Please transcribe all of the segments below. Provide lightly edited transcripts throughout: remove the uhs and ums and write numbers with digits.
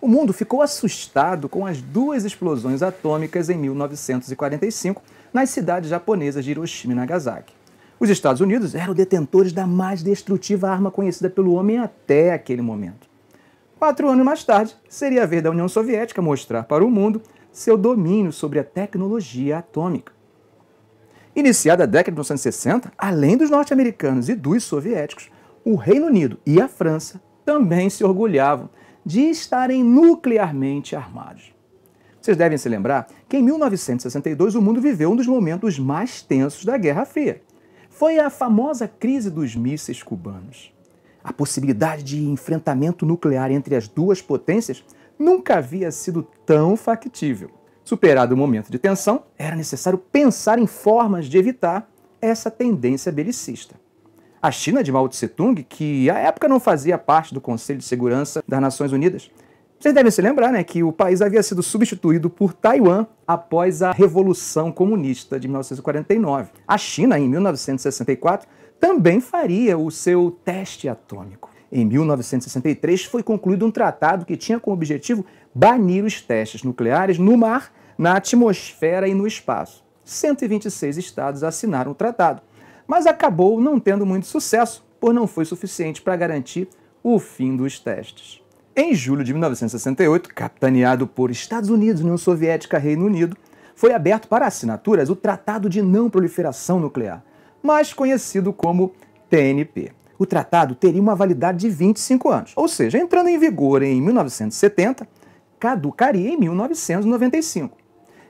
O mundo ficou assustado com as duas explosões atômicas em 1945 nas cidades japonesas de Hiroshima e Nagasaki. Os Estados Unidos eram detentores da mais destrutiva arma conhecida pelo homem até aquele momento. 4 anos mais tarde, seria a vez da União Soviética mostrar para o mundo seu domínio sobre a tecnologia atômica. Iniciada a década de 1960, além dos norte-americanos e dos soviéticos, o Reino Unido e a França também se orgulhavam de estarem nuclearmente armados. Vocês devem se lembrar que em 1962 o mundo viveu um dos momentos mais tensos da Guerra Fria. Foi a famosa crise dos mísseis cubanos. A possibilidade de enfrentamento nuclear entre as duas potências nunca havia sido tão factível. Superado o momento de tensão, era necessário pensar em formas de evitar essa tendência belicista. A China de Mao Tse-tung, que à época não fazia parte do Conselho de Segurança das Nações Unidas, vocês devem se lembrar, que o país havia sido substituído por Taiwan após a Revolução Comunista de 1949. A China, em 1964, também faria o seu teste atômico. Em 1963, foi concluído um tratado que tinha como objetivo banir os testes nucleares no mar, na atmosfera e no espaço. 126 estados assinaram o tratado, mas acabou não tendo muito sucesso, pois não foi suficiente para garantir o fim dos testes. Em julho de 1968, capitaneado por Estados Unidos, União Soviética e Reino Unido, foi aberto para assinaturas o Tratado de Não Proliferação Nuclear, mais conhecido como TNP. O tratado teria uma validade de 25 anos, ou seja, entrando em vigor em 1970, caducaria em 1995.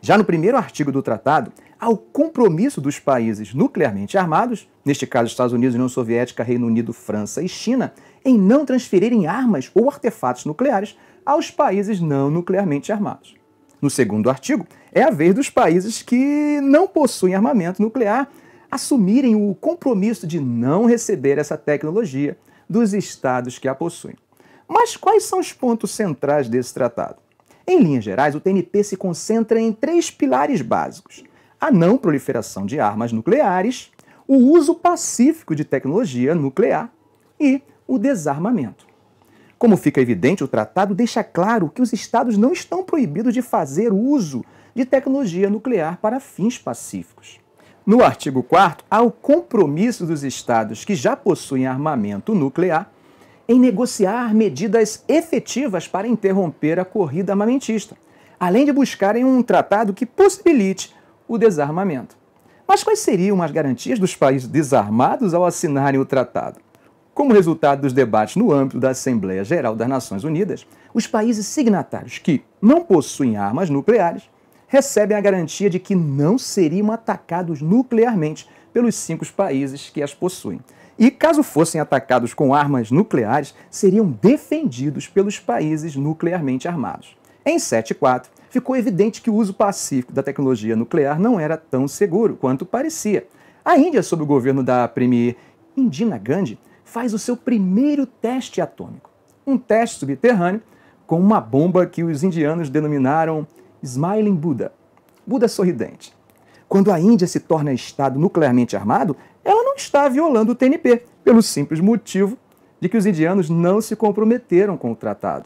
Já no primeiro artigo do tratado, há o compromisso dos países nuclearmente armados, neste caso Estados Unidos, União Soviética, Reino Unido, França e China, em não transferirem armas ou artefatos nucleares aos países não nuclearmente armados. No segundo artigo, é a vez dos países que não possuem armamento nuclear assumirem o compromisso de não receber essa tecnologia dos estados que a possuem. Mas quais são os pontos centrais desse tratado? Em linhas gerais, o TNP se concentra em 3 pilares básicos: a não proliferação de armas nucleares, o uso pacífico de tecnologia nuclear e o desarmamento. Como fica evidente, o tratado deixa claro que os estados não estão proibidos de fazer uso de tecnologia nuclear para fins pacíficos. No artigo 4º, há o compromisso dos estados que já possuem armamento nuclear em negociar medidas efetivas para interromper a corrida armamentista, além de buscarem um tratado que possibilite o desarmamento. Mas quais seriam as garantias dos países desarmados ao assinarem o tratado? Como resultado dos debates no âmbito da Assembleia Geral das Nações Unidas, os países signatários que não possuem armas nucleares recebem a garantia de que não seriam atacados nuclearmente pelos 5 países que as possuem. E, caso fossem atacados com armas nucleares, seriam defendidos pelos países nuclearmente armados. Em 7.4, ficou evidente que o uso pacífico da tecnologia nuclear não era tão seguro quanto parecia. A Índia, sob o governo da premier Indira Gandhi, faz o seu primeiro teste atômico. Um teste subterrâneo com uma bomba que os indianos denominaram Smiling Buddha, Buda sorridente. Quando a Índia se torna estado nuclearmente armado, ela não está violando o TNP, pelo simples motivo de que os indianos não se comprometeram com o tratado.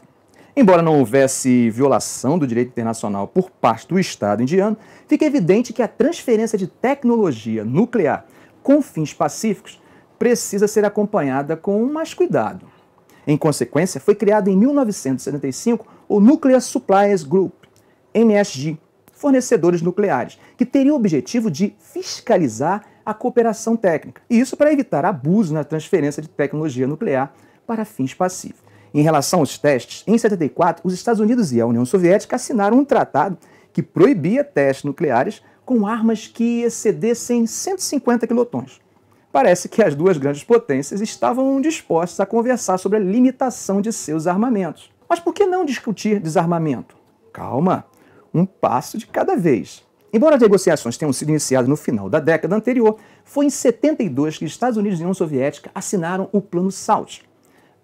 Embora não houvesse violação do direito internacional por parte do Estado indiano, fica evidente que a transferência de tecnologia nuclear com fins pacíficos precisa ser acompanhada com mais cuidado. Em consequência, foi criado em 1975 o Nuclear Suppliers Group, NSG, fornecedores nucleares, que teria o objetivo de fiscalizar a cooperação técnica, e isso para evitar abuso na transferência de tecnologia nuclear para fins pacíficos. Em relação aos testes, em 74, os Estados Unidos e a União Soviética assinaram um tratado que proibia testes nucleares com armas que excedessem 150 quilotons. Parece que as duas grandes potências estavam dispostas a conversar sobre a limitação de seus armamentos. Mas por que não discutir desarmamento? Calma, um passo de cada vez. Embora as negociações tenham sido iniciadas no final da década anterior, foi em 72 que Estados Unidos e União Soviética assinaram o Plano SALT.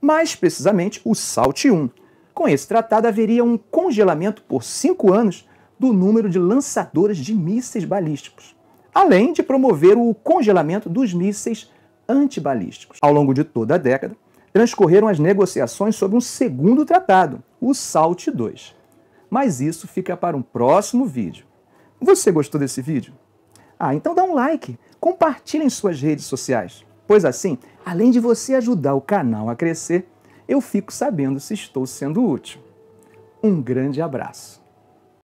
Mais precisamente, o SALT I. Com esse tratado, haveria um congelamento por 5 anos do número de lançadores de mísseis balísticos, além de promover o congelamento dos mísseis antibalísticos. Ao longo de toda a década, transcorreram as negociações sobre um segundo tratado, o SALT II. Mas isso fica para um próximo vídeo. Você gostou desse vídeo? Então dá um like, compartilhe em suas redes sociais, pois assim, além de você ajudar o canal a crescer, eu fico sabendo se estou sendo útil. Um grande abraço.